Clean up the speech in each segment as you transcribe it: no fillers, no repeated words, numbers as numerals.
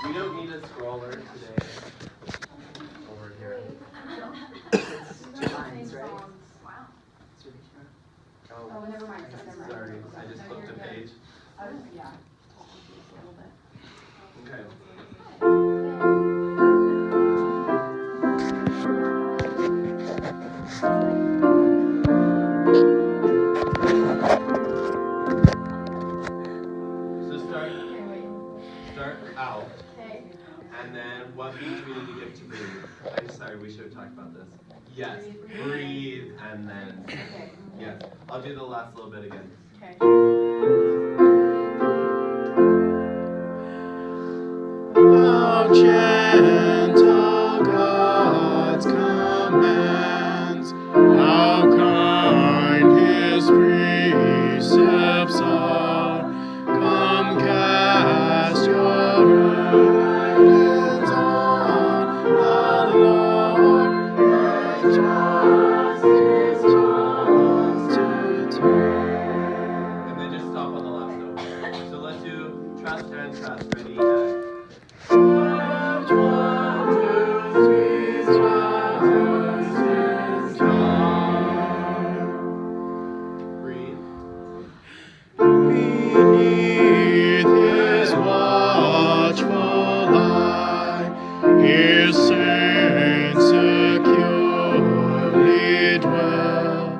We don't need a scroller today. Over here. It's two lines, right? Wow. It's really short. Oh, never mind. Sorry, I just flipped a page. Yeah. Okay. So start out. Okay. And then what beat do we need to give to breathe? I'm sorry, we should have talked about this. Yes, breathe and then. Okay. Yes, I'll do the last little bit again. Okay. How gentle God's commands, how kind His precepts are. Come cast your burdens on the Lord, and trust His to And then just stop on the last note. So let's do trust and trust. Ready? One, two, three, trust His Breathe. Beneath His watchful eye, His saints securely dwell.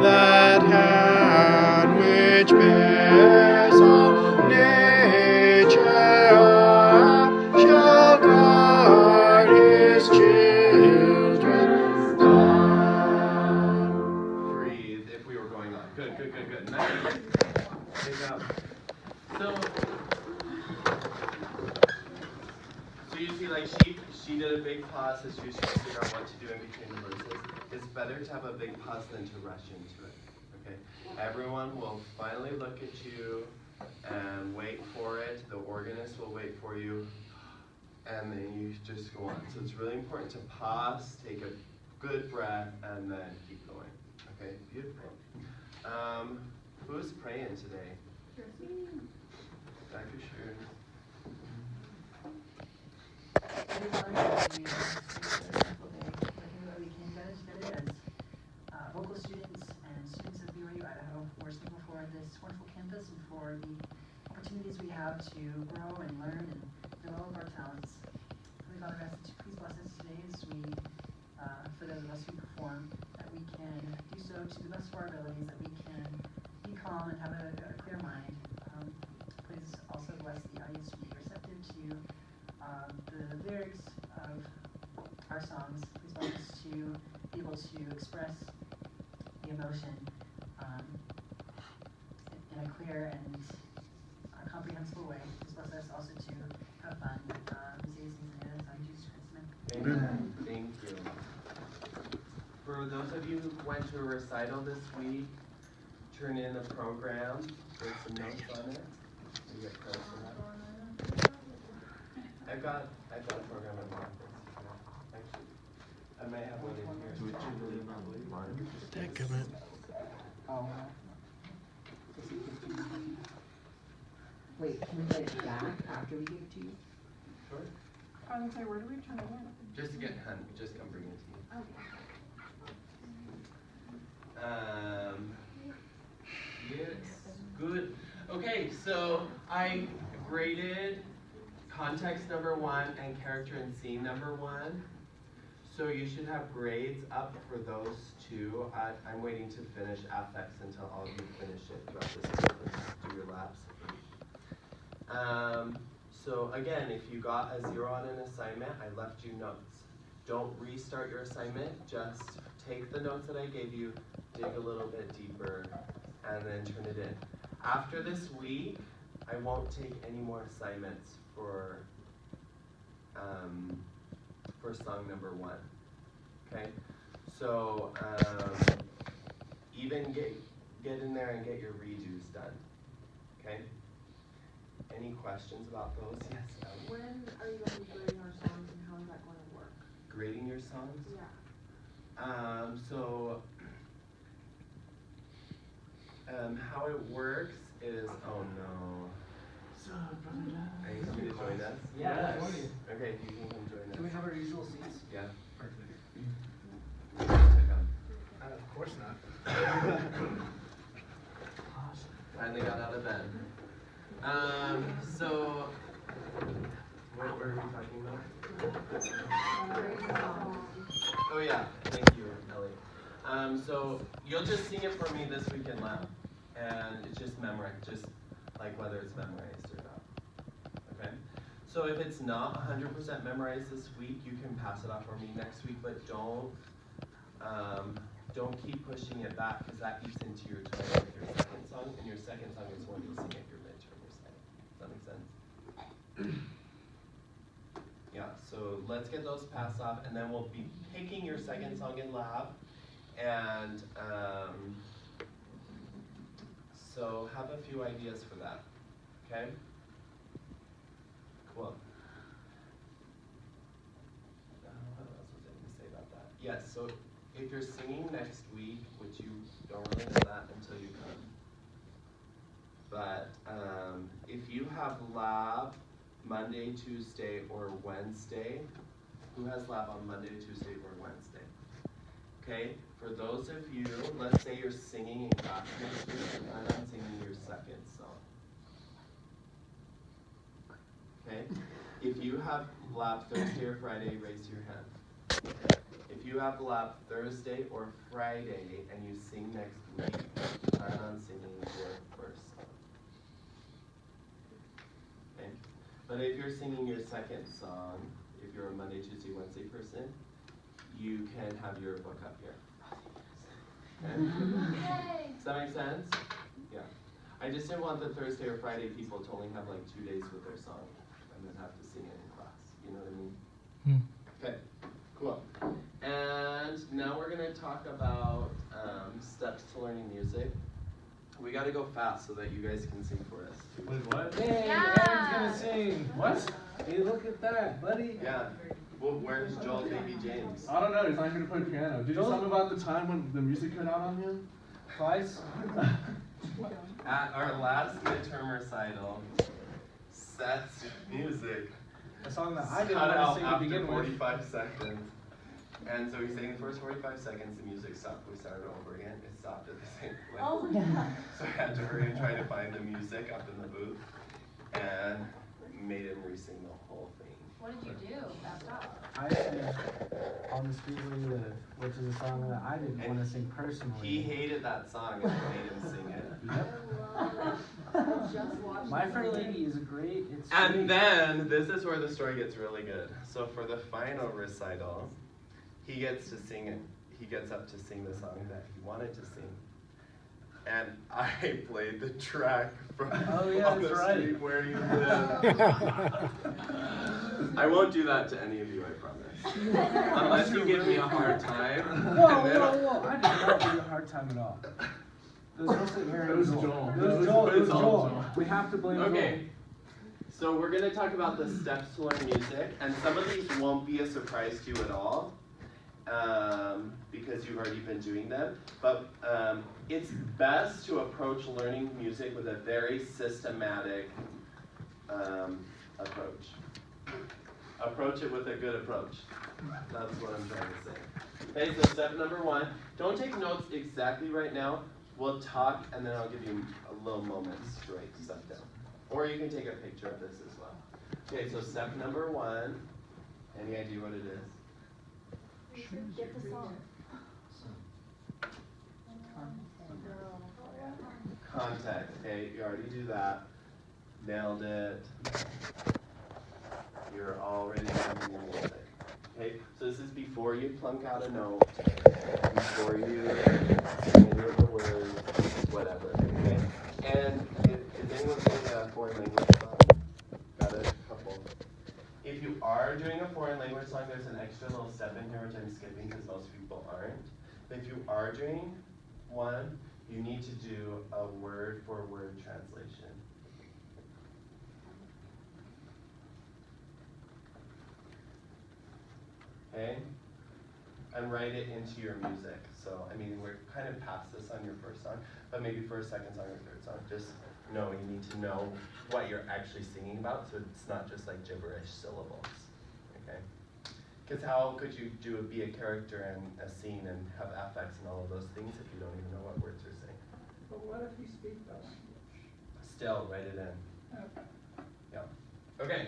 That hand which bears all nature shall guard His children's dawn. Breathe. If we were going on. Good, good, good, good. Nice. Good job. So you see, like she did a big pause as she was trying to figure out what to do in between the verses. It's better to have a big pause than to rush into it. Okay. Everyone will finally look at you and wait for it. The organist will wait for you, and then you just go on. So it's really important to pause, take a good breath, and then keep going. Okay. Beautiful. Who's praying today? Dr. Sharon. Vocal students and students of BYU Idaho, we're thankful for this wonderful campus and for the opportunities we have to grow and learn and develop our talents. Holy Father, I ask that you please bless us today as we, for those of us who perform, that we can do so to the best of our abilities, that we can be calm and have a clear mind. Please also bless the audience to be receptive to the lyrics of our songs. Please bless us to be able to express the emotion in a clear and comprehensible way. Please bless us also to have fun. We say these things in the name of Jesus Christ. Amen. Thank you. For those of you who went to a recital this week, turn in a program with some notes on it. You get credit for that. I've got a program in my office. Actually, I might have one in here. Decament. Oh. Wait, can we get it back after we give it to you? Sure. I was gonna say, where do we turn it in? Just to get just come bring it to me. Yes, good. Okay, so I graded context number 1 and character and scene number 1. So you should have grades up for those two. I'm waiting to finish affects until all of you finish it throughout this semester. Do your labs. So again, if you got a 0 on an assignment, I left you notes. Don't restart your assignment, just take the notes that I gave you, dig a little bit deeper, and then turn it in. After this week, I won't take any more assignments for song number 1. Okay? So even get in there and get your redos done. Okay? Any questions about those? Yes. When are you going to be grading our songs and how is that going to work? Grading your songs? Yeah. How it works is, oh no. Are you coming to join us? Yeah. Okay, you can come join us. Can we have our usual seats? Yeah. Perfect. To come. Of course not. Finally got out of bed. So, what were we talking about? Oh yeah, thank you, Ellie. So you'll just sing it for me this week in lab, and it's just memorize, just like whether it's memorized or not. Okay. So if it's not 100% memorized this week, you can pass it off for me next week, but don't keep pushing it back because that eats into your time with your second song, and your second song is one you'll sing at your midterm recital. Does that make sense? Yeah, so let's get those passed off, and then we'll be picking your second song in lab, and so have a few ideas for that, okay? Cool. What else was I going to say about that? Yes, so if you're singing next week, which you don't really know that until you come, but if you have lab Monday, Tuesday, or Wednesday, who has lab on Monday, Tuesday, or Wednesday? Okay, for those of you, let's say you're singing in class next week, and plan on singing your second song. Okay, if you have lab Thursday or Friday, raise your hand. If you have lab Thursday or Friday and you sing next week, plan on singing your first song. Okay? But if you're singing your second song, if you're a Monday, Tuesday, Wednesday person, you can have your book up here. Okay? Does that make sense? Yeah. I just didn't want the Thursday or Friday people to only have like 2 days with their song and then have to sing it in class. You know what I mean? Okay, cool. And now we're going to talk about steps to learning music. We got to go fast so that you guys can sing for us. Wait, what? Hey, Yeah. Aaron's gonna sing. What? Hey, look at that, buddy. Yeah. Well, where's Joel Baby James? I don't know, he's not gonna play piano. Did you tell him about the time when the music cut out on him? Twice? At our last midterm recital, Seth's music A song that I didn't cut want to out sing to after begin with. 45 seconds. And so he sang the first 45 seconds, the music stopped. We started over again. It stopped at the same point. Oh my God. So I had to hurry and try to find the music up in the booth and made him re-sing the whole thing. What did you do? That's up. I sang On the Street Where You Live, which is a song that I didn't want to sing personally. He hated that song and I made him sing it. Yep. My Fair Lady is great. It's And sweet. then, this is where the story gets really good. So for the final recital, he gets up to sing the song that he wanted to sing. And I played the track from Oh, yeah, On the that's right. Street Where You Live. I won't do that to any of you, I promise. Unless you give me a hard time. Whoa, and then whoa, whoa. I did not give you a hard time at all. It was mostly Aaron. It was and Joel. It was Joel. It was It's all Joel. Joel. We have to blame Okay, so we're going to talk about the steps to learn music, and some of these won't be a surprise to you at all, because you've already been doing them, but it's best to approach learning music with a very systematic approach. Approach it with a good approach. That's what I'm trying to say. Okay, so step number 1, don't take notes exactly right now. We'll talk, and then I'll give you a little moment to write stuff down. Or you can take a picture of this as well. Okay, so step number 1, any idea what it is? Get the song. Context, okay, you already do that. Nailed it. You're already having your music. Okay, so this is before you plunk out a note, before you sing any of the words, whatever, okay? And is anyone singing a foreign language song? Got a couple. If you are doing a foreign language song, there's an extra little step in here which I'm skipping because most people aren't. But if you are doing one, you need to do a word-for-word translation. Okay? And write it into your music. So, I mean, we're kind of past this on your first song, but maybe for a second song or third song, just No, you need to know what you're actually singing about, so it's not just like gibberish syllables, okay? Because how could you be a character in a scene and have affects and all of those things if you don't even know what words you're saying? But what if you speak the language? Still, write it in. Okay. Yeah. Okay.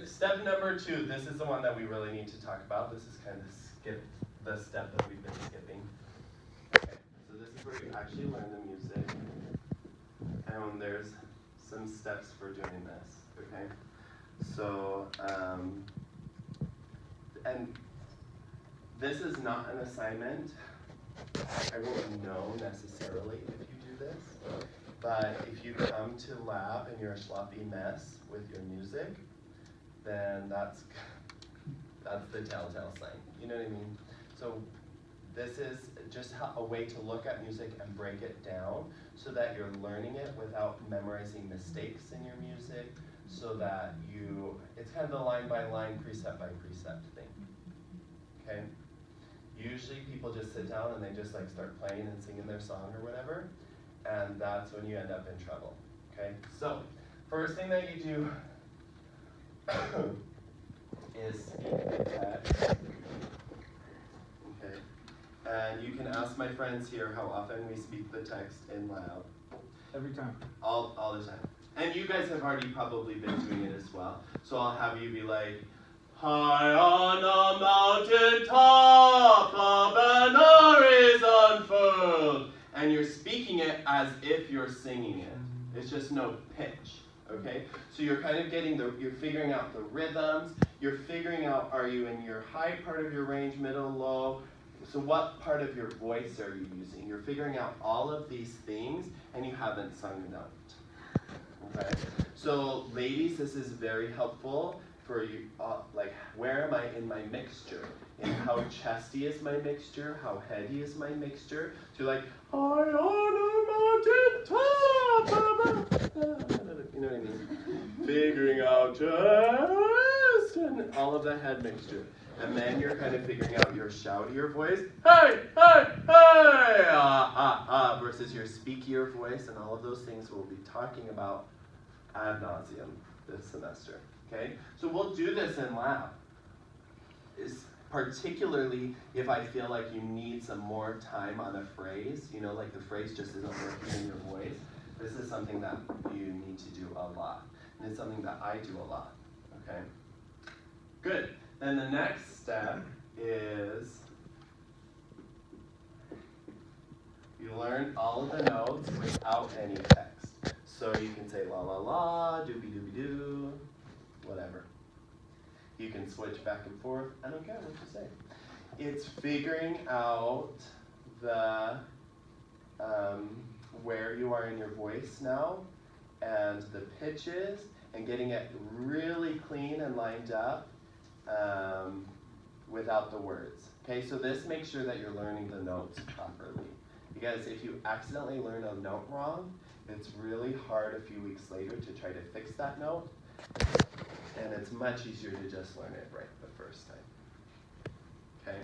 Step number 2, this is the one that we really need to talk about. This is kind of the step that we've been skipping. Okay, so this is where you actually learn the music. And there's some steps for doing this, okay? So, and this is not an assignment. I won't know necessarily if you do this, but if you come to lab and you're a sloppy mess with your music, then that's the telltale sign. You know what I mean? So this is just a way to look at music and break it down so that you're learning it without memorizing mistakes in your music, so that it's kind of the line by line, precept by precept thing, okay? Usually people just sit down and they just like start playing and singing their song or whatever, and that's when you end up in trouble, okay? So, first thing that you do is speak the text, okay? And you can ask my friends here how often we speak the text in lab. Every time. All the time. And you guys have already probably been doing it as well. So I'll have you be like, high on a mountain top, a banner is unfurled. And you're speaking it as if you're singing it. It's just no pitch, okay? So you're kind of you're figuring out the rhythms. You're figuring out, are you in your high part of your range, middle, low? So what part of your voice are you using? You're figuring out all of these things, and you haven't sung a note. Okay, so ladies, this is very helpful for you, like, where am I in my mixture? And how chesty is my mixture? How heady is my mixture? So you're like, high on a mountain top, you know what I mean? Figuring out just, and all of that head mixture. And then you're kind of figuring out your shoutier voice, hey, hey, hey, versus your speakier voice, and all of those things we'll be talking about ad nauseum this semester, okay? So we'll do this in lab, particularly if I feel like you need some more time on a phrase, you know, like the phrase just isn't working in your voice. This is something that you need to do a lot, and it's something that I do a lot, okay? Good. Then the next step is you learn all of the notes without any text. So you can say la la la, doobie doobie doo, whatever. You can switch back and forth. I don't care what you say. It's figuring out the where you are in your voice now, and the pitches, and getting it really clean and lined up. Without the words. Okay, so this makes sure that you're learning the notes properly. Because if you accidentally learn a note wrong, it's really hard a few weeks later to try to fix that note. And it's much easier to just learn it right the first time. Okay?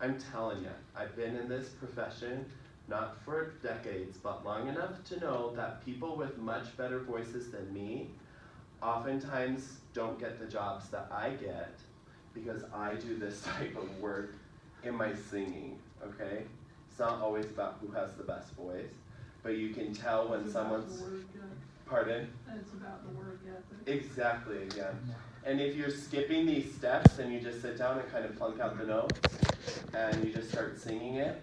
I'm telling you, I've been in this profession not for decades, but long enough to know that people with much better voices than me oftentimes don't get the jobs that I get, because I do this type of work in my singing, okay? It's not always about who has the best voice, but you can tell when someone's, pardon? It's about the word ethic. Exactly, yeah. And if you're skipping these steps and you just sit down and kind of plunk out the notes, and you just start singing it,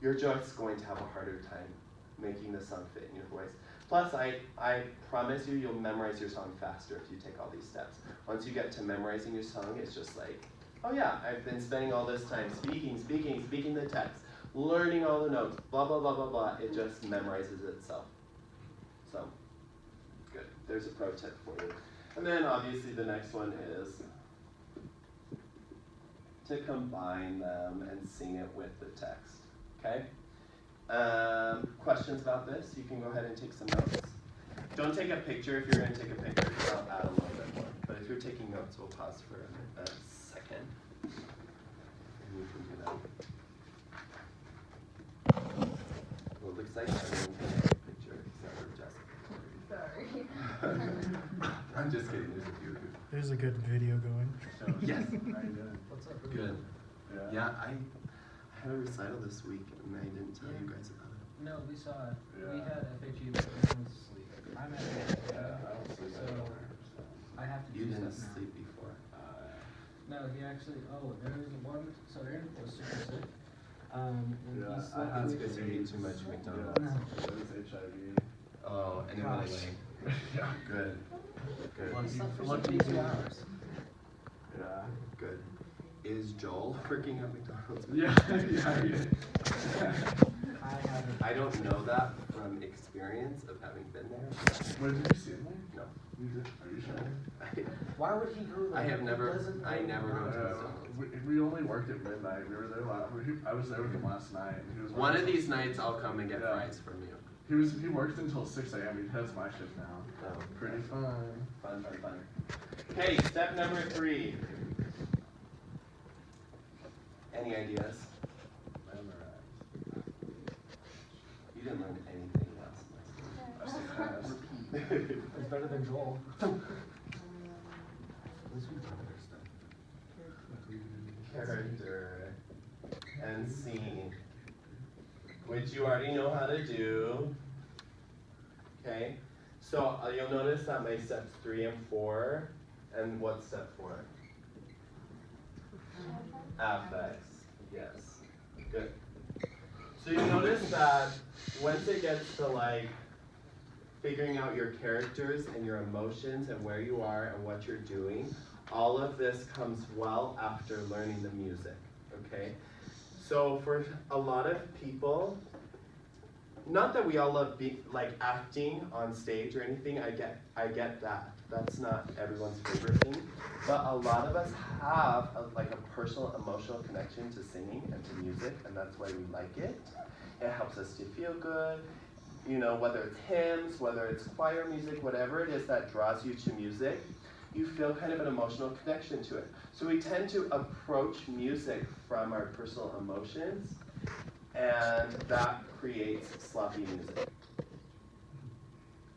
you're just going to have a harder time making the song fit in your voice. Plus, I promise you, you'll memorize your song faster if you take all these steps. Once you get to memorizing your song, it's just like, oh yeah, I've been spending all this time speaking the text, learning all the notes, blah, blah, blah, blah, blah. It just memorizes itself. So, good. There's a pro tip for you. And then obviously the next one is to combine them and sing it with the text, okay? Questions about this? You can go ahead and take some notes. Don't take a picture. If you're going to take a picture, I'll add a little bit more. But if you're taking notes, we'll pause for a second. And you can do that. We'll looks like everyone can take a picture except for Jessica. Sorry. I'm just kidding, there's a few who. There's a good video going. Yes. How you doing? What's up? Good. Yeah. Yeah, I had a recital this week and I didn't tell you guys about it. No, we saw it. We Yeah. had FHE, but we went to sleep. I'm at Yeah, I don't sleep So- anymore. I have to You do didn't stuff now. sleep before. No, he actually, there's one, so Aaron was super sick. And Yeah, he I slept had with because you ate too much Yeah, McDonald's. it was HIV. Oh, and it went Gosh. away. Yeah. Good. Good. He slept for Lucky 72 you. hours. Yeah. Good. Is Joel working at McDonald's? Yeah, yeah. I haven't. I don't know that from experience of having been there. Wait, did you see him there? No. You did? Are you sure? Why would he go there? I have He never- doesn't I go never there. go to McDonald's. We only worked at midnight. We were there I was there with him last night. And he was One of working- these nights I'll come and get Yeah. fries from you. He worked until 6 a.m. He heads my shift now. Oh, Pretty fun. Fun. Okay, step number 3. Any ideas? Memorize. You didn't learn anything last I still pass. night. It's better than Joel. At least we covered our stuff. Character and scene, which you already know how to do. Okay, so you'll notice that my steps 3 and 4, and what's step 4? Affects. Yes. Good. So you notice that once it gets to like figuring out your characters and your emotions and where you are and what you're doing, all of this comes well after learning the music, okay? So for a lot of people, not that we all love acting on stage or anything, I get that. That's not everyone's favorite thing. But a lot of us have a personal emotional connection to singing and to music, and that's why we like it. It helps us to feel good. You know, whether it's hymns, whether it's choir music, whatever it is that draws you to music, you feel kind of an emotional connection to it. So we tend to approach music from our personal emotions, and that creates sloppy music.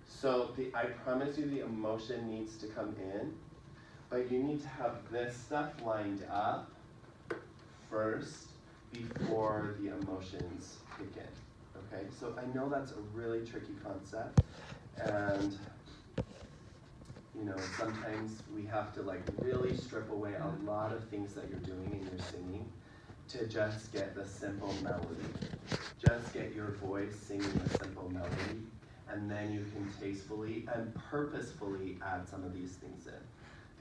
So I promise you the emotion needs to come in, but you need to have this stuff lined up first before the emotions kick in, okay? So I know that's a really tricky concept, and you know, sometimes we have to really strip away a lot of things that you're doing in your singing to just get the simple melody. Just get your voice singing a simple melody, and then you can tastefully and purposefully add some of these things in.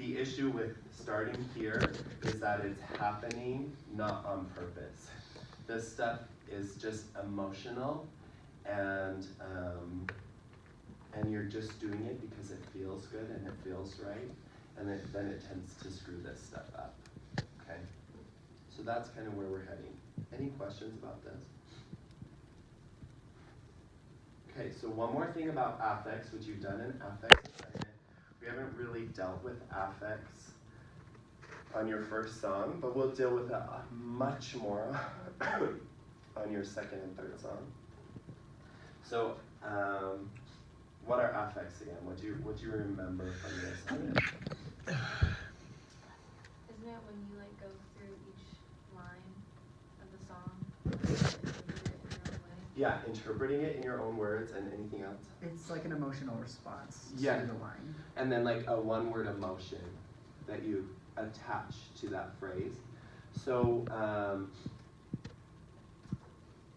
The issue with starting here is that it's happening not on purpose. This stuff is just emotional, and you're just doing it because it feels good and it feels right, and then it tends to screw this stuff up, okay? So that's kind of where we're heading. Any questions about this? Okay, so one more thing about affects, which you've done an affects assignment. We haven't really dealt with affects on your first song, but we'll deal with that much more on your second and third song. So, what are affects again? What do you remember from this assignment? Isn't it when you go through each line of the song, interpret it in your own way? Yeah, interpreting it in your own words, and anything else? It's like an emotional response Yeah. to the line. And then a one-word emotion that you attach to that phrase. So,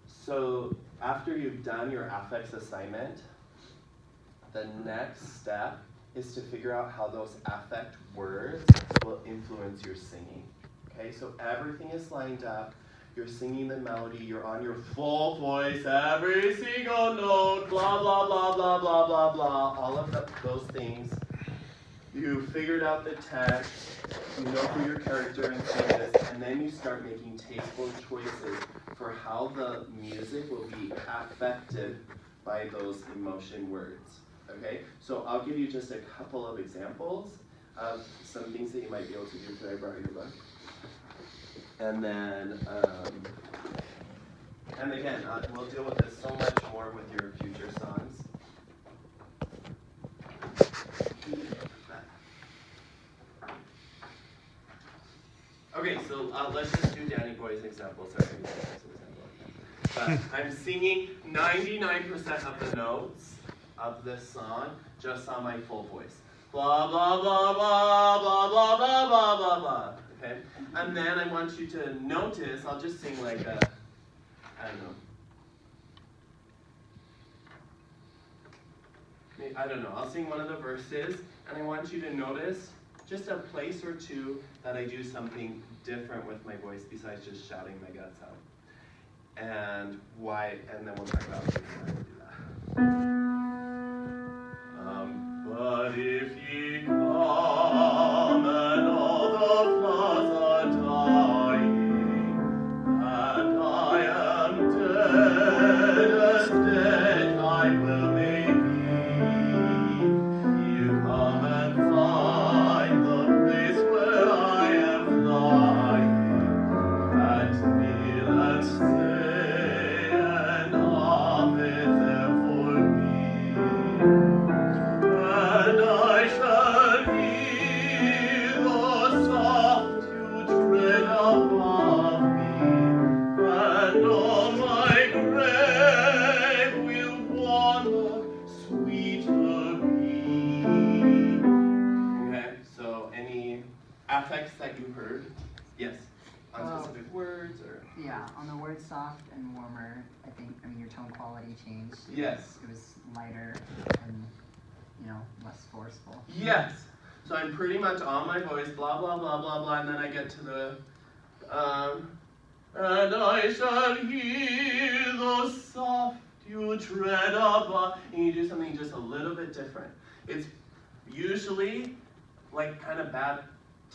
so after you've done your affects assignment, the next step is to figure out how those affect words will influence your singing. Okay, so everything is lined up. You're singing the melody, you're on your full voice, every single note, blah, blah, blah, blah, blah, blah, blah, all of those things. You figured out the text, you know who your character and scene is, and then you start making tasteful choices for how the music will be affected by those emotion words. Okay, so I'll give you just a couple of examples of some things that you might be able to do. Could I borrow your book? And then And again, we'll deal with this so much more with your future songs. Okay, so let's just do Danny Boy's example. Sorry, but I'm singing 99% of the notes of this song just on my full voice. Blah, blah, blah, blah, blah, blah, blah, blah, blah, blah. Okay? And then I want you to notice, I'll just sing like a, I don't know, I'll sing one of the verses, and I want you to notice just a place or two that I do something different with my voice besides just shouting my guts out. And why, and then we'll talk about why I do that. But if ye come and all the flowers are dying, and I am dead, as dead I will may be, you come and find the place where I am flying, and kneel and say an Amen there for me. And I shall hear the soft dew tread above me, and on my grave will wander sweeter be. Okay, so any affects that you heard? Yes, on specific words or? Yeah, on the word soft and warmer, I mean, your tone quality changed. Yes. It was lighter and, less forceful. Yes. So I'm pretty much on my voice, blah, blah, blah, blah, blah, and then I get to the, and I shall hear the soft dew tread above, and you do something just a little bit different. It's usually like kind of bad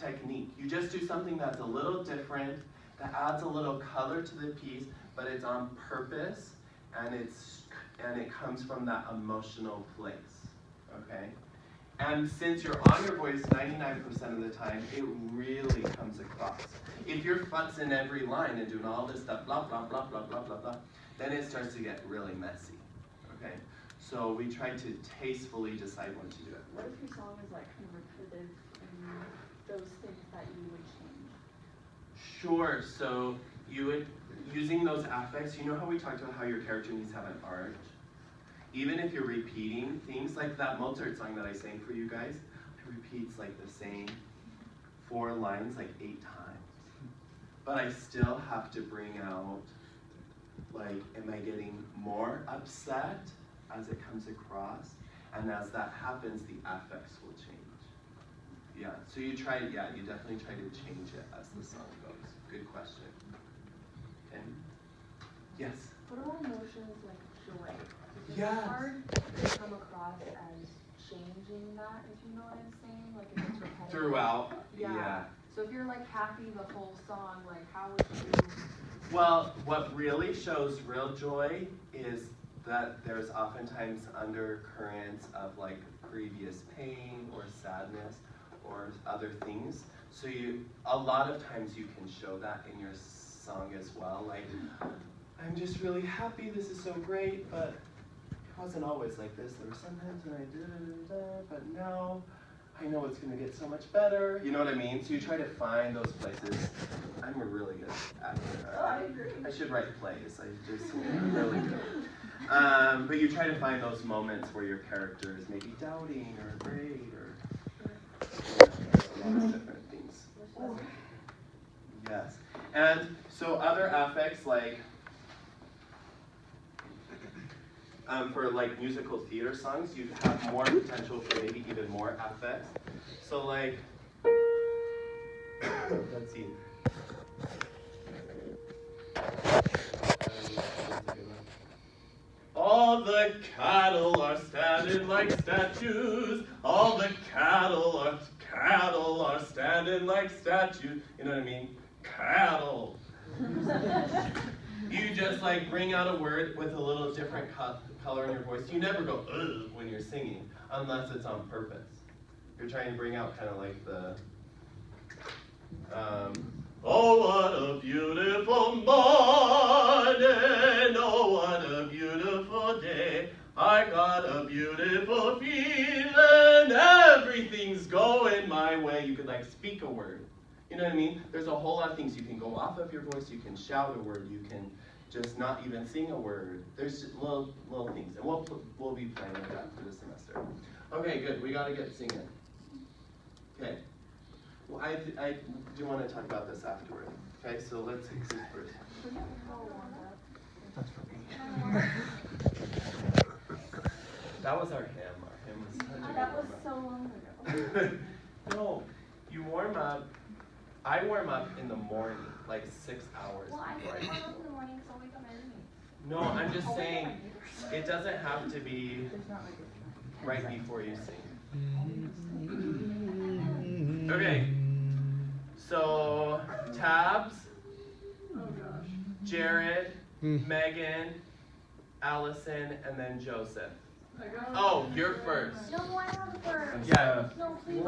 technique. You just do something that's a little different, that adds a little color to the piece, but it's on purpose, and it comes from that emotional place. Okay? And since you're on your voice 99% of the time, it really comes across. If you're futzing every line and doing all this stuff, blah, blah, blah, blah, blah, blah, blah, then it starts to get really messy. Okay? So we try to tastefully decide when to do it. What if your song is like kind of repetitive and those things that you would change? Sure, so you would, using those affects, you know how we talked about how your character needs to have an arch? Even if you're repeating things, like that Mozart song that I sang for you guys, it repeats like the same 4 lines like 8 times. But I still have to bring out, like, am I getting more upset as it comes across? And as that happens, the affects will change. Yeah, so you definitely try to change it as the song goes. Good question. Okay. Yes? What about emotions like joy? Is Yes. it hard to come across as changing that, if you know what I'm saying? Like if it's repetitive? Throughout, Yeah. yeah. So if you're like happy the whole song, like how would you? Well, what really shows real joy is that there's oftentimes undercurrents of like previous pain or sadness or other things. So a lot of times you can show that in your song as well. Like, I'm just really happy, this is so great, but it wasn't always like this. There were some times when I did, but now I know it's gonna get so much better. You know what I mean? So you try to find those places. I'm a really good actor. I agree. I should write plays. I'm really good. But you try to find those moments where your character is maybe doubting or afraid or a lot of different things. Yes. And so other affects like for like musical theater songs, you have more potential for maybe even more affects. So like, let's see. All the cattle are standing like statues. All the cattle are standing like statues. You know what I mean? Cattle. You just like bring out a word with a little different color in your voice. You never go ugh when you're singing, unless it's on purpose. You're trying to bring out kind of like the Oh, what a beautiful morning. Oh, what a beautiful day. I got a beautiful feeling. Everything's going my way. You could like speak a word. You know what I mean? There's a whole lot of things. You can go off of your voice. You can shout a word. You can just not even sing a word. There's just little things. And we'll be playing with that for the semester. Okay, good. We got to get singing. Okay. Well, I do want to talk about this afterward. Okay, so let's sing first. That's for me. That was our hymn. Our hymn was such a good That was warm-up. so long ago. No, you warm up. I warm up in the morning, like 6 hours Well, I before didn't I warm up in the morning, so wake up early. No, I'm just saying, it doesn't have to be right before you sing. Okay, so Tabs, Jared, Megan, Allison, and then Joseph. Oh, you're first. No, I have first. Yeah, No, please.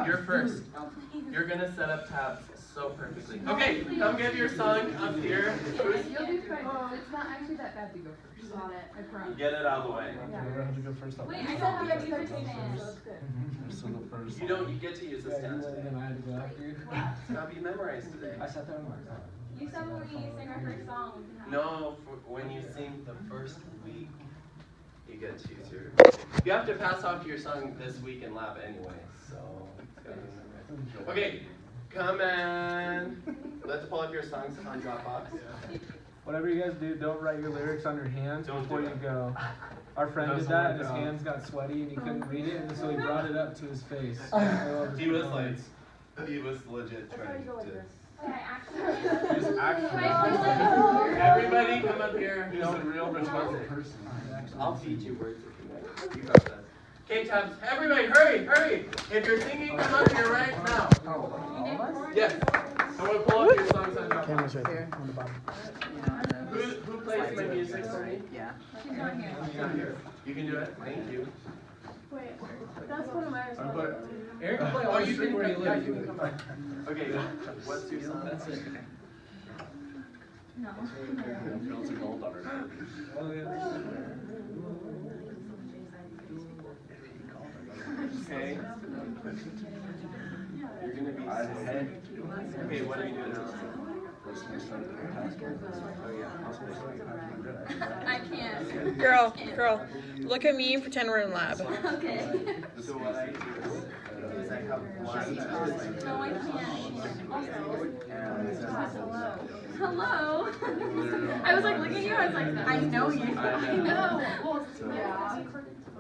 you're first. No, please. You're gonna set up Tabs so perfectly. Okay, come give your song up here. Who's- You'll be fine. It's not actually that bad to go first. Got it. I promise. Get it out of the way. Whoever has to go first. Wait, I don't have to stand. So the first. You get to use the stand today. Then I had to go after you. It's gotta be memorized today. I sat there and worked on it. You said when we sing our first song, we can have. No, when you sing the first week, you get to use your. You have to pass off your song this week in lab anyway, so it's gotta be memorized. Okay, come and let's pull up your songs on Dropbox. Whatever you guys do, don't write your lyrics on your hands Don't before do you it. go. Our friend That's did that, what and his I got. hands got sweaty, and he couldn't read it, and so he brought it up to his face. He was like, he was legit trying to. Okay, I actually. He's actually. Everybody come up here. He's a real responsible person. I'll feed you words if you want. You got this. Okay, Tabs, everybody, hurry! If you're singing, come up here right now. Yes. I want to pull up your songs on Dropbox. Camera's right there on the bottom. Who plays my music for me? Yeah. She's not here. You're not here. You can do it. Thank you. Wait, that's one of my responsibilities. Eric can play Oh, all you the street can where you come- live. you can come back. Okay, what's your song? That's it. No. Fields of gold already. Oh, yeah. Okay. You're gonna be ahead. Okay, what are you doing now? I can't. Girl, look at me and pretend we're in lab. Okay. So what I do is I have one. No, I can't. Hello. I was like looking at you, I was like, I know you. I know. Well, So yeah.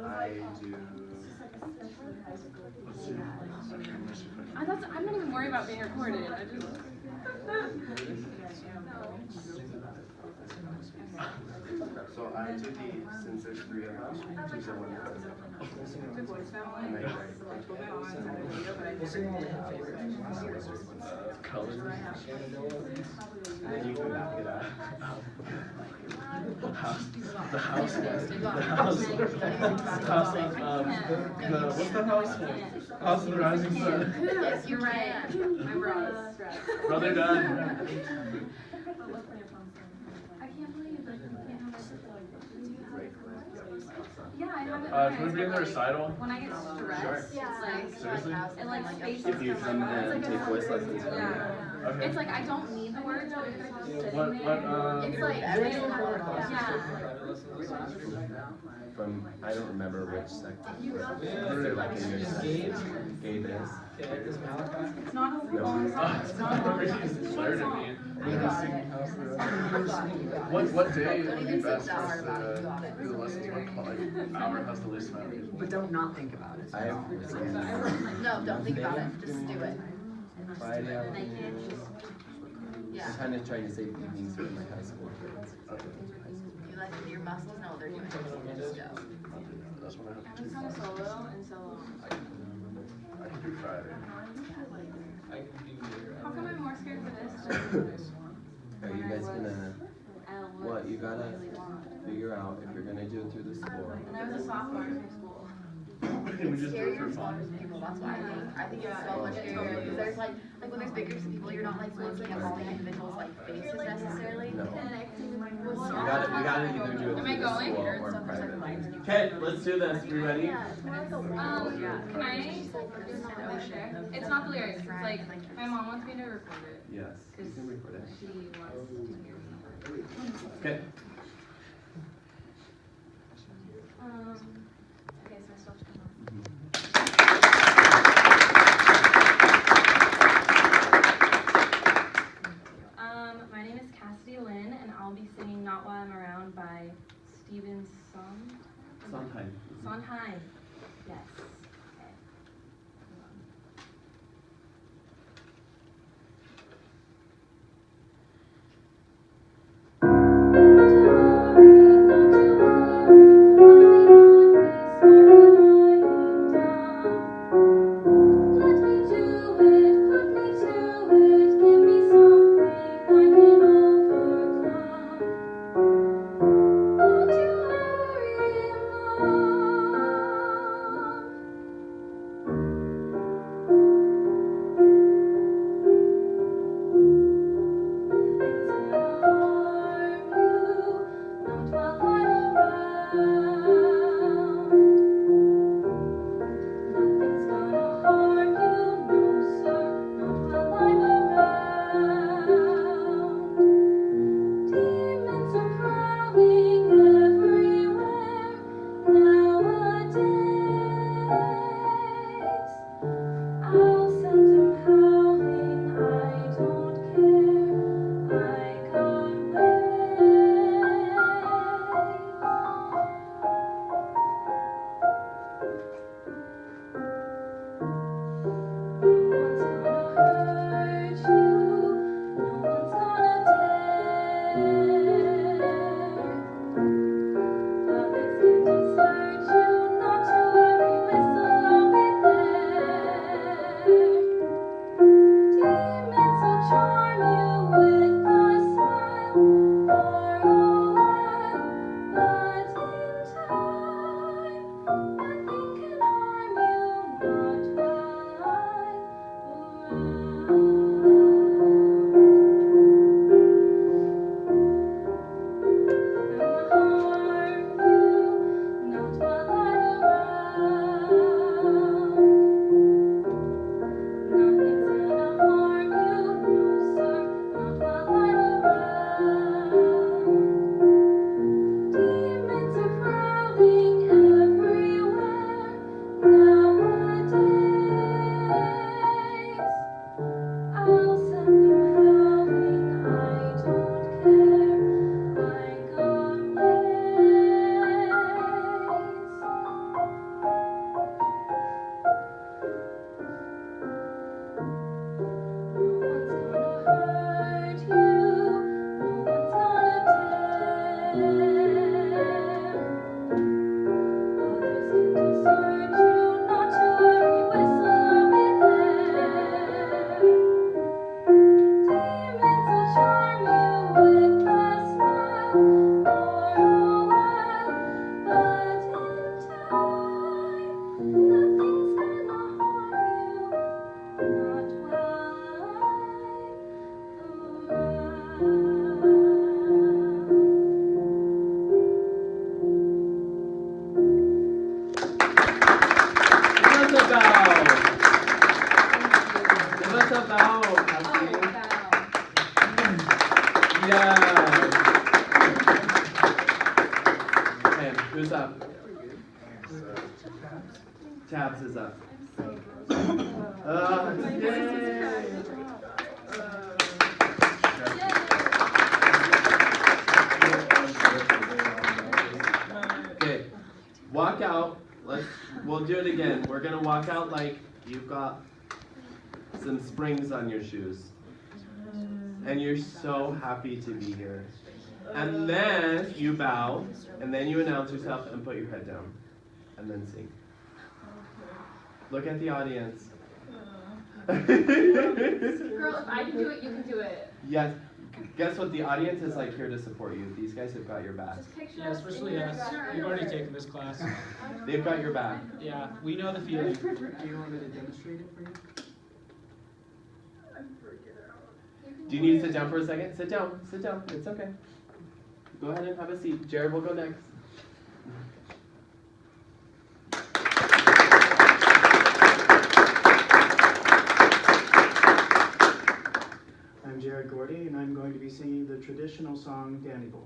I do. I'm not even worried about being recorded. I just. So I do these, since there's 3 of them, choose the one that does it. And I write. We'll sing all the favorites. Colors. And then you can back it up. The house of, what's the house? House of the Rising Sun. Yes, you're right. My bra is stressed. Brother done. I can't believe that you can't have Yeah, I have it. Can we be in the recital? When I get stressed, Seriously? it like spaces If you from come my mind. and take voice lessons from me. Yeah. Okay. It's like I don't need the words, but it's just sitting What, there. It's like, yeah. From, I don't remember which section. They're like in your section. Gabe is. It's not a long song. It's not a long song. It's a short song. What day would be best for us to do the lessons? What like hour has the least amount of people? But don't not think about it. I have. No, don't think about it. Just do it. Friday afternoon. I'm kind of trying to save evenings for my high school kids. You like your muscles know they're doing it. Just go. That's what I have to I'm do. kind of solo and solo. I can do Friday. How come I'm more scared for this? Are you guys gonna, what, you gotta figure out if you're gonna do it through the school. And I was a sophomore in high school. We just do it for fun. People, that's why I think. I think it's so much bigger, because there's like when there's big groups of people, you're not like looking at all the individuals like faces necessarily. No. And I think We gotta either do it Am I through the going? school or privately. Okay, let's do this. We ready? yeah, it's more like a Can I? It's not the lyrics. It's like my mom wants me to record it. Yes, you can record it. She wants to hear me. Okay. Okay, so I still have to come on. My name is Cassidy Lynn, and I'll be singing "Not While I'm Around" by Stephen Sondheim. Sondheim. Yes. Okay. Who's up? Tabs is up. Okay, walk out. We'll do it again. We're gonna walk out like you've got some springs on your shoes. And you're so happy to be here. And then you bow, and then you announce yourself and put your head down. And then sing. Look at the audience. Girl, if I can do it, you can do it. Yes, Guess what? The audience is like here to support you. These guys have got your back. Just picture Yeah, us especially in your us. background. We've already taken this class. They've got your back. Yeah, we know the feeling. Do you want me to demonstrate it for you? Do you need to sit down for a second? Sit down. Sit down. It's okay. Go ahead and have a seat. Jared will go next. I'm Jared Gordy, and I'm going to be singing the traditional song, Danny Boy.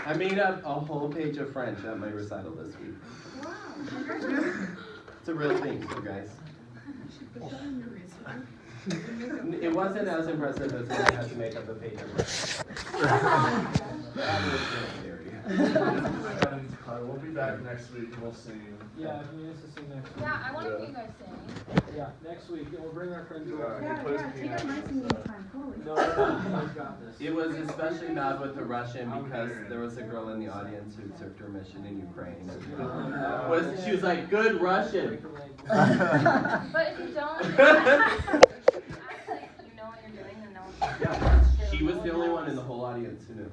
I made up a whole page of French at my recital this week. It's a real thing, you guys. It wasn't as impressive as when I had to make up a page of French. That was scary. We'll be back next week and we'll sing. Yeah, if you need us to sing next week. Yeah, I want to hear you guys sing. Yeah, next week. We'll bring our friends Yeah, over. Take our nice singing time, totally. No, you guys got this. It was especially bad with the Russian because there was a girl in the audience who served her mission in Ukraine. She was like, good Russian. But if you don't, act like you know what you're doing, then no one can. Yeah, she was the only one in the whole audience who knew.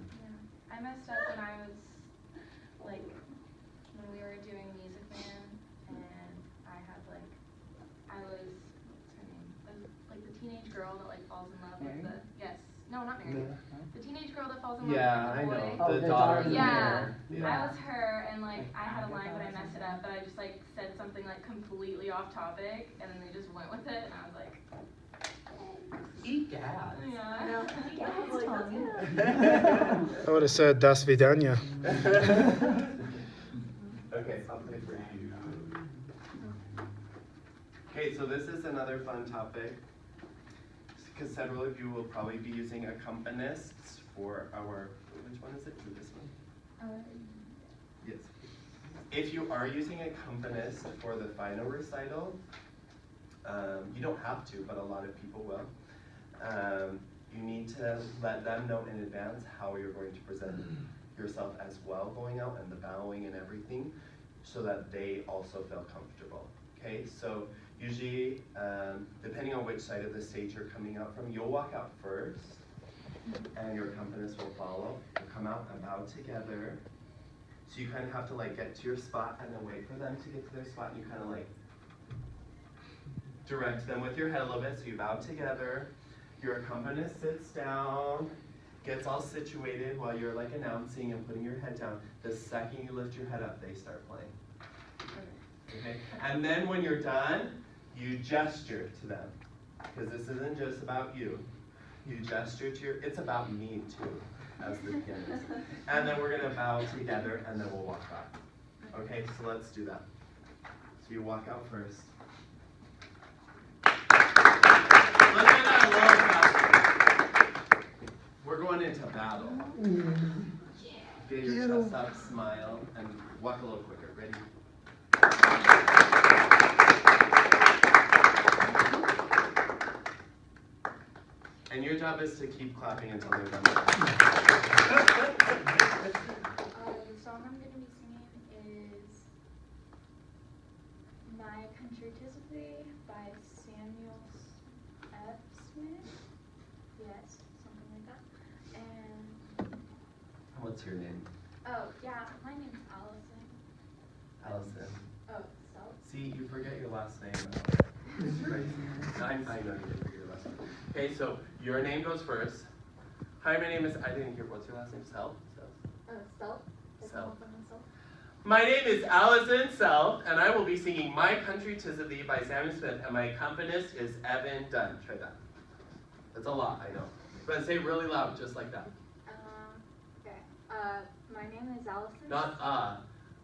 I messed up when I was, like, when we were doing Music Man, and I had, like, I was, what's her name? Like the teenage girl that, like, falls in love with the, yes, no, not Mary. The teenage girl that falls in love Yeah, I with the boy. know. The daughter of the Yeah, mayor. I was her, and, like, I had a line, but I messed it up, but I just, like, said something, like, completely off topic, and then they just went with it, and I was like, Egad. yeah. I would have said Das Vidanya. Okay, I'll play for you. Okay, so this is another fun topic, because several of you will probably be using accompanists for our, which one is it? This one? Yes. If you are using a accompanist for the final recital, you don't have to, but a lot of people will. You need to let them know in advance how you're going to present yourself as well going out, and the bowing and everything, so that they also feel comfortable. Okay, so usually, depending on which side of the stage you're coming out from, you'll walk out first, and your accompanist will follow. You'll come out and bow together. So you kind of have to like get to your spot and then wait for them to get to their spot, and you kind of like direct them with your head a little bit. So you bow together, your accompanist sits down, gets all situated while you're like announcing and putting your head down. The second you lift your head up, they start playing. Okay? And then when you're done, you gesture to them, because this isn't just about you. You gesture to your, it's about me too, as the pianist. And then we're gonna bow together, and then we'll walk out. Okay, so let's do that. So you walk out first. Let's do that a little faster. We're going into battle. Get your chest up, smile, and walk a little quicker. Ready? And your job is to keep clapping until they're done. The song I'm going to be singing is My Country 'Tis of Thee by Samuel F. Smith. Yes, something like that. And What's your name? oh yeah, my name's Allison. Allison. Oh, so See, you forget your last name. I know you didn't forget your last name. Okay, so your name goes first. Hi, my name is, I didn't hear, what's your last name? Self? Self. Self. My name is Allison Self, and I will be singing My Country 'Tis of Thee by Samuel Smith, and my accompanist is Evan Dunn. Try that. That's a lot, I know. But say it really loud, just like that. Okay. My name is Allison. Not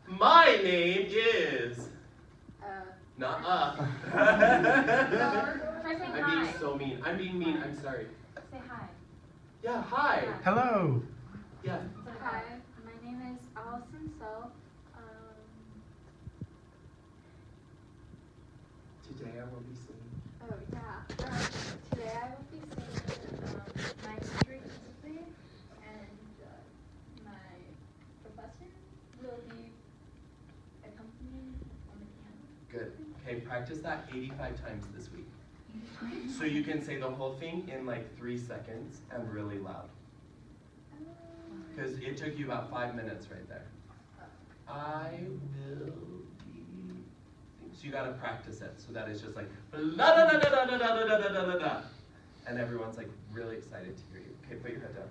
My name is. Not Try saying I'm hi. being so mean. I'm being mean. I'm sorry. Say hi. Yeah, hi. Hello. Yeah. So hi, my name is Allison Self. Today I will be singing. Oh yeah. Today I will be singing My Country 'Tis of Thee, and my professor will be accompanying on the piano. Good. Okay, practice that 85 times this week. So you can say the whole thing in like 3 seconds and really loud. Because it took you about 5 minutes right there. I will be. So you gotta practice it so that it's just like la da da da da da da da da da da, and everyone's like really excited to hear you. Okay, put your head down.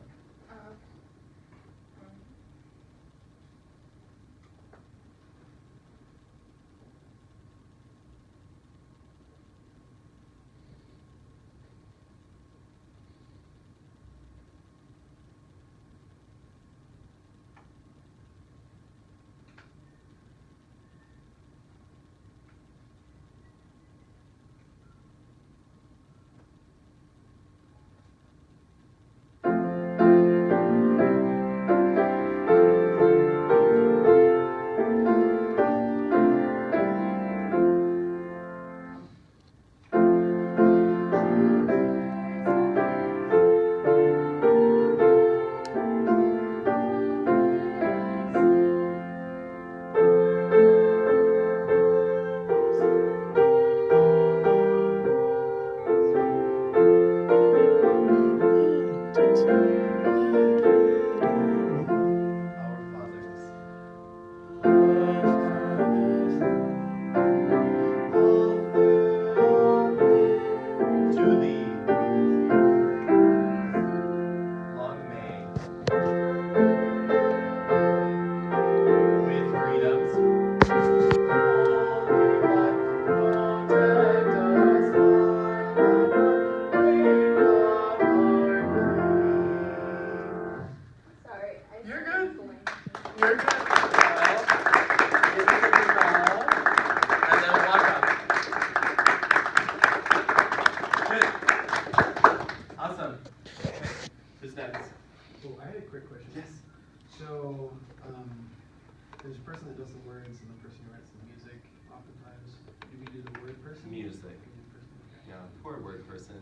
there's a person that does the words and the person who writes the music. Oftentimes, you can do the word person. Music. Okay. Yeah, poor word person.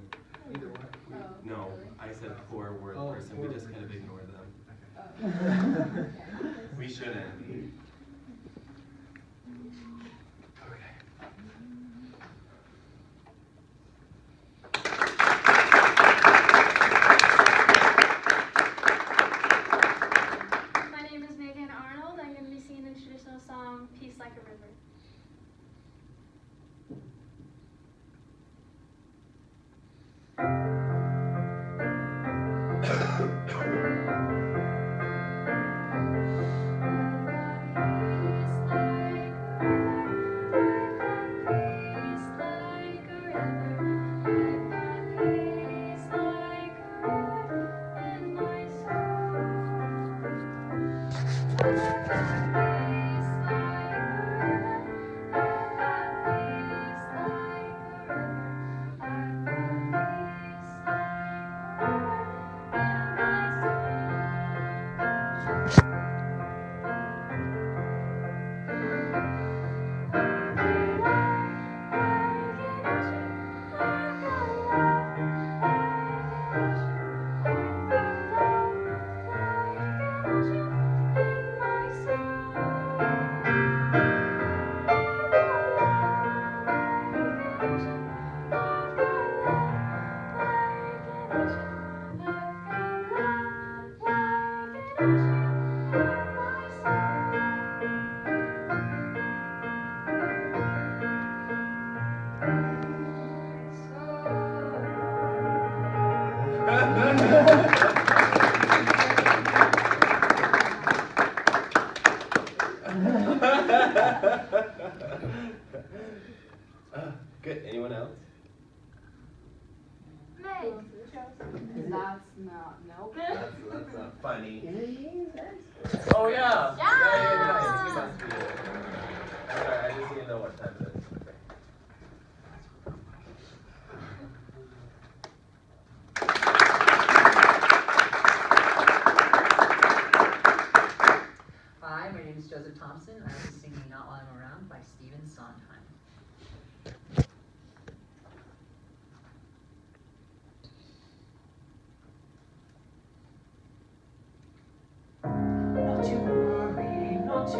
Either one. No, I said poor word Oh, person. poor We just word kind of person. ignore them. Okay. We shouldn't. My name is Megan Arnold. I'm going to be singing the traditional song, Peace Like a River. Good. Anyone else? Meg. That's not, nope. That's not funny. Yeah. Oh yeah. Yeah. Yeah. You must be it. I'm sorry. I just need to know what time it is. Hi, my name is Joseph Thompson, and I will be singing Not While I'm Around by Stephen Sondheim. Not to worry, not to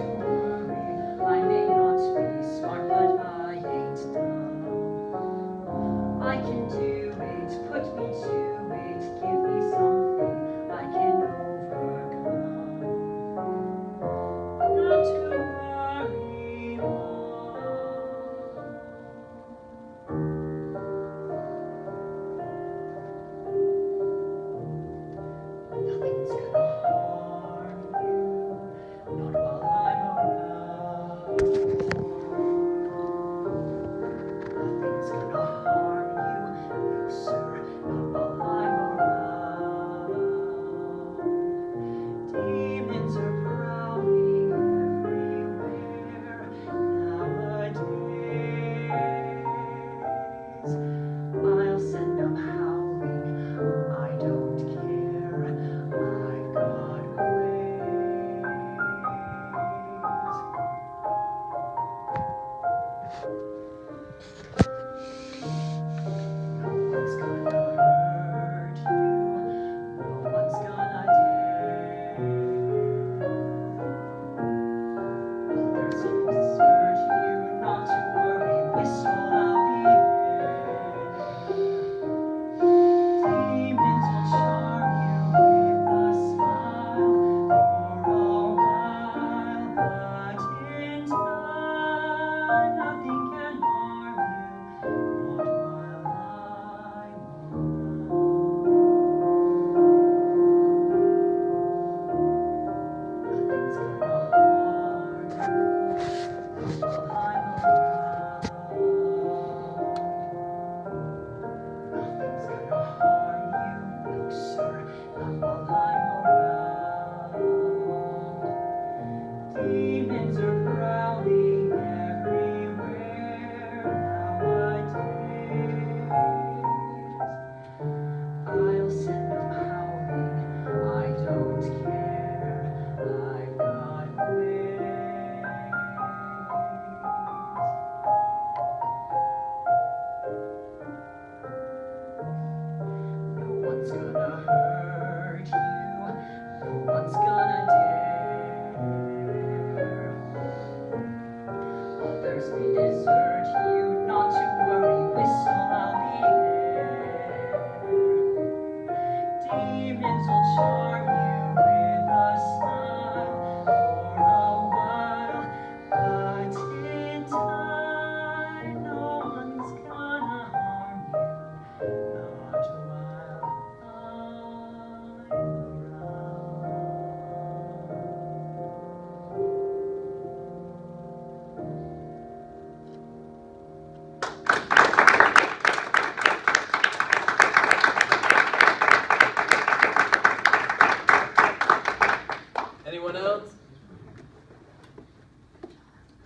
Anyone else?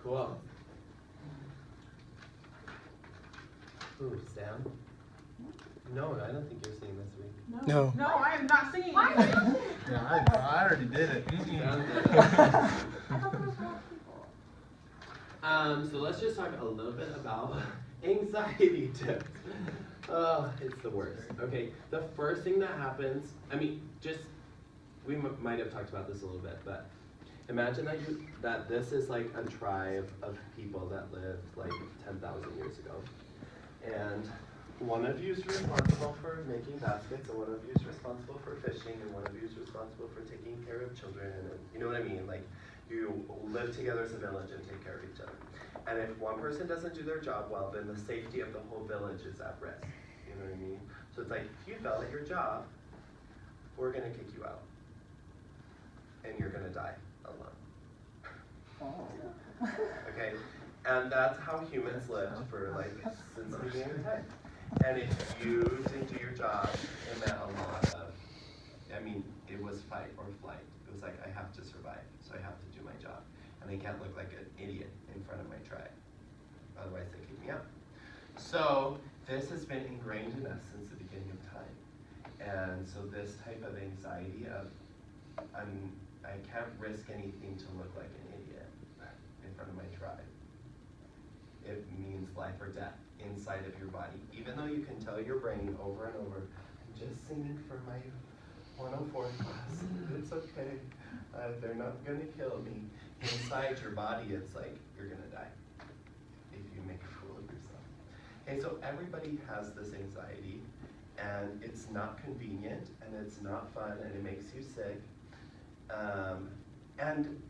Cool. Ooh, Sam? No, I don't think you're singing this week. No. No, I am not singing. Yeah, I already did it. So let's just talk a little bit about anxiety tips. Oh, it's the worst. Okay, the first thing that happens, we might have talked about this a little bit, but imagine that this is like a tribe of people that lived like 10,000 years ago. And one of you is responsible for making baskets, and one of you is responsible for fishing, and one of you is responsible for taking care of children, and you know what I mean? Like, you live together as a village and take care of each other. And if one person doesn't do their job well, then the safety of the whole village is at risk. You know what I mean? So it's like, if you fail at your job, we're gonna kick you out. And you're gonna die alone. Okay? And that's how humans lived for like, since the beginning of time. And if you didn't do your job, it meant a lot of, it was fight or flight. It was like, I have to survive, so I have to do my job. And I can't look like an idiot in front of my tribe. Otherwise they kick me out. So this has been ingrained in us since the beginning of time. And so this type of anxiety of, I can't risk anything to look like an idiot in front of my tribe. It means life or death inside of your body. Even though you can tell your brain over and over, I'm just singing for my 104 class, it's okay, they're not gonna kill me. Inside your body, it's like, you're gonna die if you make a fool of yourself. Okay, so everybody has this anxiety, and it's not convenient, and it's not fun, and it makes you sick. And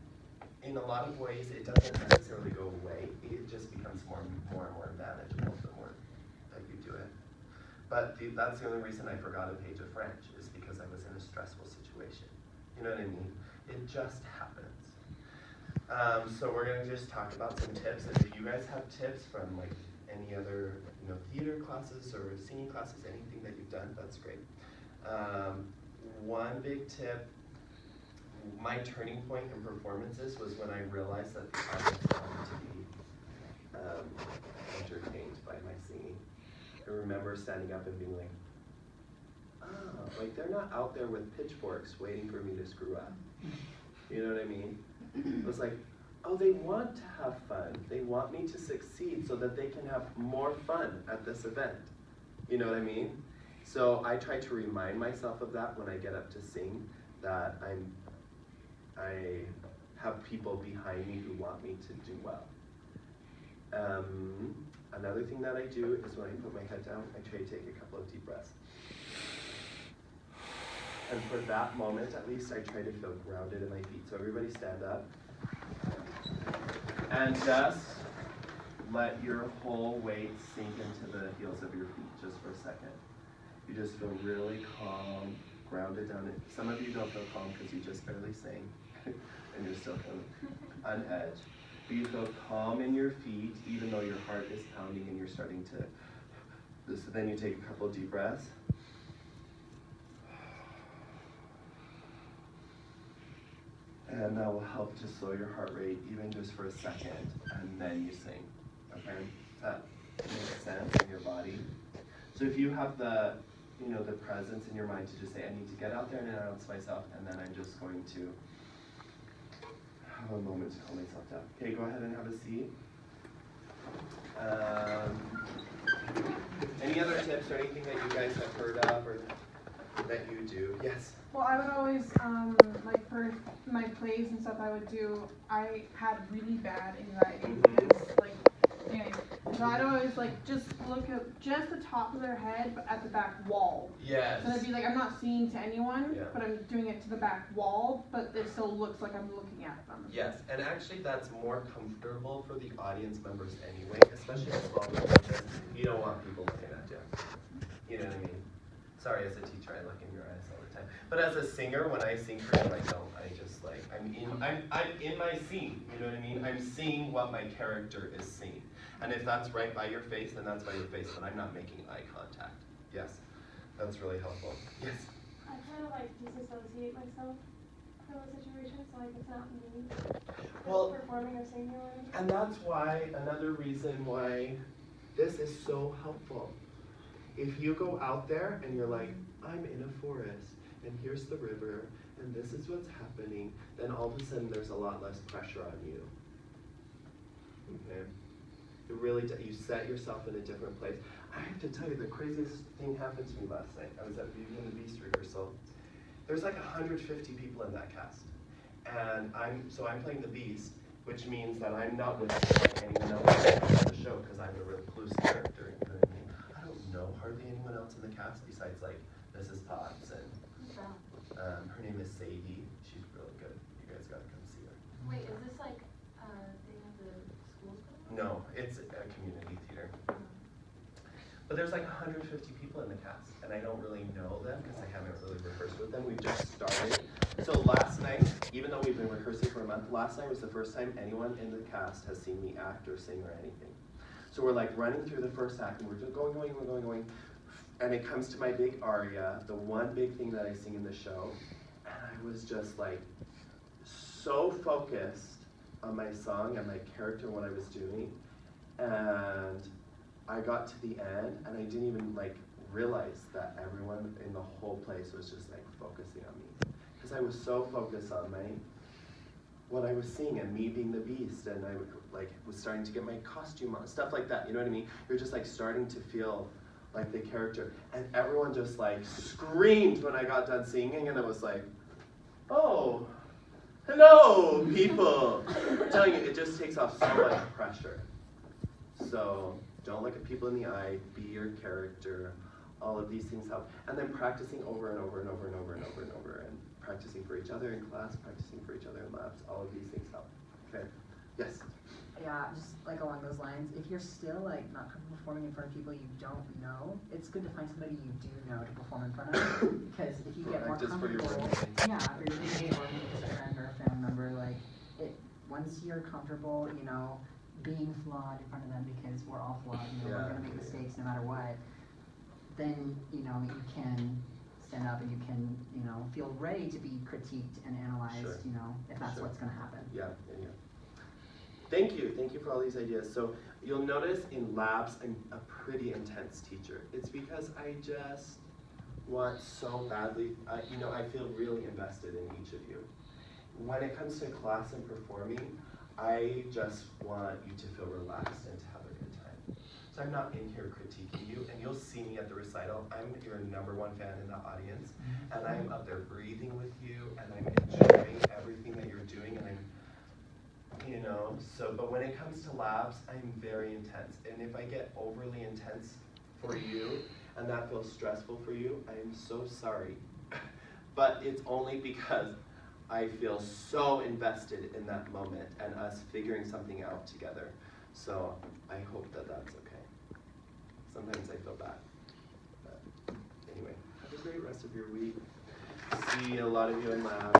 in a lot of ways, it doesn't necessarily go away. It just becomes more and more manageable the more that you do it. But that's the only reason I forgot a page of French, is because I was in a stressful situation. You know what I mean? It just happens. So we're gonna just talk about some tips, and if you guys have tips from like any other theater classes or singing classes, anything that you've done, that's great. One big tip, my turning point in performances was when I realized that the audience wanted to be entertained by my singing. I remember standing up and being like, like they're not out there with pitchforks waiting for me to screw up. You know what I mean? It was like, oh, they want to have fun. They want me to succeed so that they can have more fun at this event. You know what I mean? So I try to remind myself of that when I get up to sing, that I have people behind me who want me to do well. Another thing that I do is when I put my head down, I try to take a couple of deep breaths. And for that moment, at least, I try to feel grounded in my feet. So everybody stand up. And just let your whole weight sink into the heels of your feet just for a second. You just feel really calm, grounded down. Some of you don't feel calm because you just barely sang and you're still kind of on edge. But you feel calm in your feet even though your heart is pounding and you're starting to, so then you take a couple of deep breaths. And that will help to slow your heart rate even just for a second, and then you sing, okay? That makes sense in your body. So if you have the presence in your mind to just say, I need to get out there and announce myself, and then I'm just going to have a moment to calm myself down. Okay, go ahead and have a seat. Any other tips or anything that you guys have heard of or that you do? Yes? Well, I would always, like for my plays and stuff I had really bad anxiety because, like, anyway, so I'd always, like, just look at just the top of their head, but at the back wall. Yes. So it'd be like, I'm not singing to anyone, Yeah. but I'm doing it to the back wall, but it still looks like I'm looking at them. Yes, and actually that's more comfortable for the audience members anyway, especially in small groups like this. You don't want people looking at you. You know what I mean? Sorry, as a teacher, I look in your eyes all the time. But as a singer, when I sing for you, I don't. I just like, I'm in my scene, you know what I mean? I'm seeing what my character is seeing. And if that's right by your face, then that's by your face, but I'm not making eye contact. Yes, that's really helpful. Yes? I kind of like disassociate myself from the situation, so like it's not me Well, performing or singing or anything? and that's why, another reason why this is so helpful. If you go out there and you're like, I'm in a forest, and here's the river, and this is what's happening, then all of a sudden there's a lot less pressure on you. Okay? It really, you set yourself in a different place. I have to tell you, the craziest thing happened to me last night. I was at Beauty and the Beast rehearsal. There's like 150 people in that cast. And I'm playing the Beast, which means that I'm not with like anyone else on the show because I'm a recluse character. You know what I mean? I don't know hardly anyone else in the cast besides like Mrs. Potts and her name is Sadie. She's really good. You guys gotta come see her. Wait, is this like, they have the schools going on? No, it's a community theater. But there's like 150 people in the cast, and I don't really know them because I haven't really rehearsed with them. We've just started. So last night, even though we've been rehearsing for a month, last night was the first time anyone in the cast has seen me act or sing or anything. So we're like running through the first act, and we're just going, and it comes to my big aria, the one big thing that I sing in the show, and I was just like so focused on my song and my character and what I was doing, and I got to the end, and I didn't even like realize that everyone in the whole place was just like focusing on me, because I was so focused on what I was seeing and me being the Beast, and I like was starting to get my costume on, stuff like that. You know what I mean? You're just like starting to feel like the character, and everyone just like screamed when I got done singing, and I was like, oh, hello, people. I'm telling you, it just takes off so much pressure. So don't look at people in the eye, be your character. All of these things help. And then practicing over and over and over and over and over and over, and practicing for each other in class, practicing for each other in labs. All of these things help. Okay? Yes? Yeah, just like along those lines, if you're still like not comfortable performing in front of people you don't know, it's good to find somebody you do know to perform in front of, because if you get more comfortable, yeah, for your roommate or maybe just a friend or a family member, like once you're comfortable, you know, being flawed in front of them, because we're all flawed, you know, we're gonna make mistakes no matter what, then you know you can stand up and you can, you know, feel ready to be critiqued and analyzed, you know, if that's what's gonna happen. Yeah. Thank you for all these ideas. So you'll notice in labs I'm a pretty intense teacher. It's because I just want so badly, you know, I feel really invested in each of you. When it comes to class and performing, I just want you to feel relaxed and to have a good time. So I'm not in here critiquing you, and you'll see me at the recital. I'm your #1 fan in the audience, and I'm up there breathing with you, and I'm enjoying everything that you're doing, and I'm, you know, so, but when it comes to labs, I'm very intense, and if I get overly intense for you, and that feels stressful for you, I'm so sorry. But it's only because I feel so invested in that moment and us figuring something out together. So I hope that that's okay. Sometimes I feel bad. But anyway, have a great rest of your week. See a lot of you in lab.